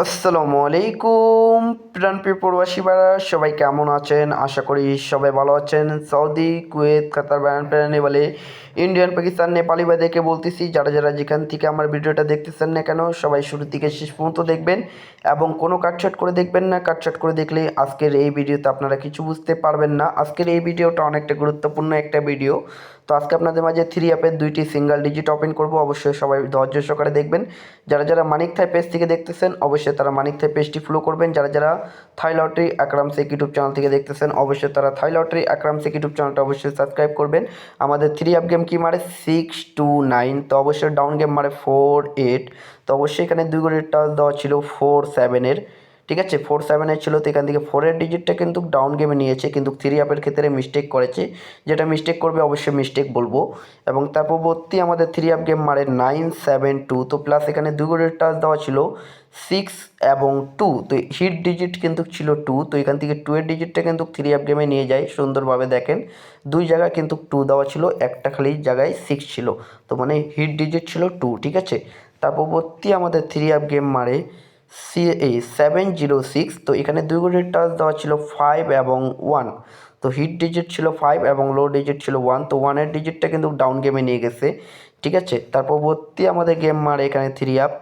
আসসালামু আলাইকুম প্রাণপ্রিয় প্রবাসী ভাইরা, সবাই কেমন আছেন? আশা করি সবাই ভালো আছেন। সৌদি, কুয়েত, কাতার, বাহরাইন, নেপালে, ইন্ডিয়ান, পাকিস্তান, নেপালি ভাইদেরকে বলতেছি, যারা যারা যেখান থেকে আমার ভিডিওটা দেখতেছেন না কেন, সবাই শুরু থেকে শেষ পর্যন্ত দেখবেন এবং কোনো কাটছাট করে দেখবেন না। কাটছাট করে দেখলে আজকের এই ভিডিওতে আপনারা কিছু বুঝতে পারবেন না। আজকের এই ভিডিওটা অনেকটা গুরুত্বপূর্ণ একটা ভিডিও। তো আজকে আপনাদের মাঝে থ্রি অ্যাপের দুইটি সিঙ্গেল ডিজিট ওপেন করব। অবশ্যই সবাই ধৈর্য সহকারে দেখবেন। যারা যারা মানিক থাই পেজ থেকে দেখতেছেন অবশ্যই তারা মানিক থাই পেজটি ফলো করবেন। যারা যারা থাই লটারি আকরাম শেখ ইউটিউব চ্যানেল থেকে দেখতেছেন অবশ্যই তারা থাই লটারি আকরাম শেখ ইউটিউব চ্যানেলটা অবশ্যই সাবস্ক্রাইব করবেন। আমাদের থ্রি অ্যাপ গেম কি মারে 629, তো অবশ্যই ডাউন গেম মারে 48। তো অবশ্যই এখানে দুই গড়ের টাচ দেওয়া ছিল 47-এর, ঠিক আছে, 47-এর ছিল। তো এখান থেকে 4-এর ডিজিটটা কিন্তু ডাউন গেমে নিয়েছে, কিন্তু থ্রি অ্যাপের ক্ষেত্রে মিস্টেক করেছে। যেটা মিস্টেক করবে অবশ্যই মিস্টেক বলবো। এবং তার পরবর্তী আমাদের থ্রি অ্যাপ গেম মারে 972। তো প্লাস এখানে দুই গড়ের টাচ দেওয়া ছিল 6 এবং 2। তো হিট ডিজিট কিন্তু ছিল 2। তো এখান থেকে 2-এর ডিজিটটা কিন্তু থ্রি অ্যাপ গেমে নিয়ে যায় সুন্দরভাবে। দেখেন দুই জায়গায় কিন্তু 2 দেওয়া ছিল, একটা খালি জায়গায় 6 ছিল। তো মানে হিট ডিজিট ছিল 2, ঠিক আছে। তার পরবর্তী আমাদের থ্রি অ্যাপ গেম মারে 706। তো এখানে দুই গড়ের টাচ দেওয়া ছিল 5 এবং 1। তো হিট ডিজিট ছিল 5 এবং লো ডিজিট ছিল 1। তো 1-এর ডিজিটটা কিন্তু ডাউন গেমে নিয়ে গেছে, ঠিক আছে। তার পরবর্তী আমাদের গেম মারে এখানে থ্রি অ্যাপ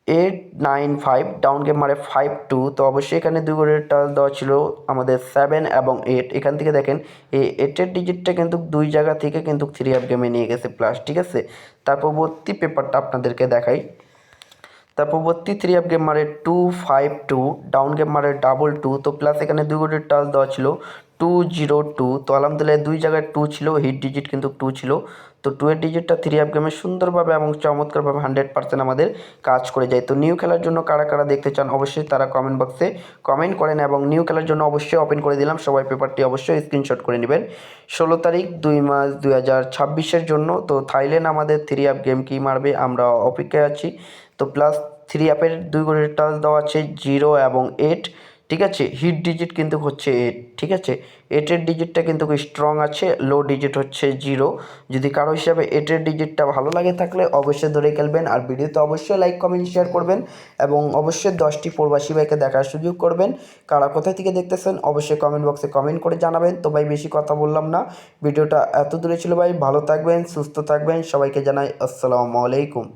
895, ডাউন গেম মারে 52। তো অবশ্যই এখানে দুই গড়ের টাচ দেওয়া ছিল আমাদের 7 এবং 8। এখান থেকে দেখেন এই 8-এর ডিজিটটা কিন্তু দুই জায়গা থেকে কিন্তু থ্রি অ্যাপ গেমে নিয়ে গেছে প্লাস, ঠিক আছে। তার পরবর্তী পেপারটা আপনাদেরকে দেখাই। তার পরবর্তী থ্রি অ্যাপ গেম মারে 252, ডাউন গেম মারে 22। তো প্লাস এখানে দুই গড়ের টাচ দেওয়া ছিল 202। তো আলহামদুলিল্লাহ দুই জায়গায় 2 ছিল, হিট ডিজিট কিন্তু 2 ছিল। তো 2-এর ডিজিটটা থ্রি অ্যাপ গেমে সুন্দরভাবে এবং চমৎকারভাবে 100% আমাদের কাজ করে যায়। তো নিউ খেলার জন্য কারা কারা দেখতে চান অবশ্যই তারা কমেন্ট বক্সে কমেন্ট করেন এবং নিউ খেলার জন্য অবশ্যই ওপেন করে দিলাম। সবাই পেপারটি অবশ্যই স্ক্রিনশট করে নেবেন। 16 তারিখ 2 মাস 2026-এর জন্য। তো থাইল্যান্ড আমাদের থ্রি অ্যাপ গেম কি মারবে আমরা অপেক্ষায় আছি। তো প্লাস থ্রি অ্যাপের দুই গড়ের টাচ দেওয়া আছে 0 এবং 8, ঠিক আছে। হিট ডিজিট কিন্তু হচ্ছে 8, ঠিক আছে। 8-এর ডিজিটটা কিন্তু স্ট্রং আছে, লো ডিজিট হচ্ছে 0। যদি কারো হিসাবে 8-এর ডিজিটটা ভালো লাগে থাকলে অবশ্যই ধরে খেলবেন। আর ভিডিওতে অবশ্যই লাইক কমেন্ট শেয়ার করবেন এবং অবশ্যই 10টি প্রবাসী ভাইকে দেখার সুযোগ করবেন। কারা কোথা থেকে দেখতেছেন অবশ্যই কমেন্ট বক্সে কমেন্ট করে জানাবেন। তো ভাই বেশি কথা বললাম না, ভিডিওটা এত দূরে ছিল ভাই। ভালো থাকবেন, সুস্থ থাকবেন, সবাইকে জানাই আসসালামু আলাইকুম।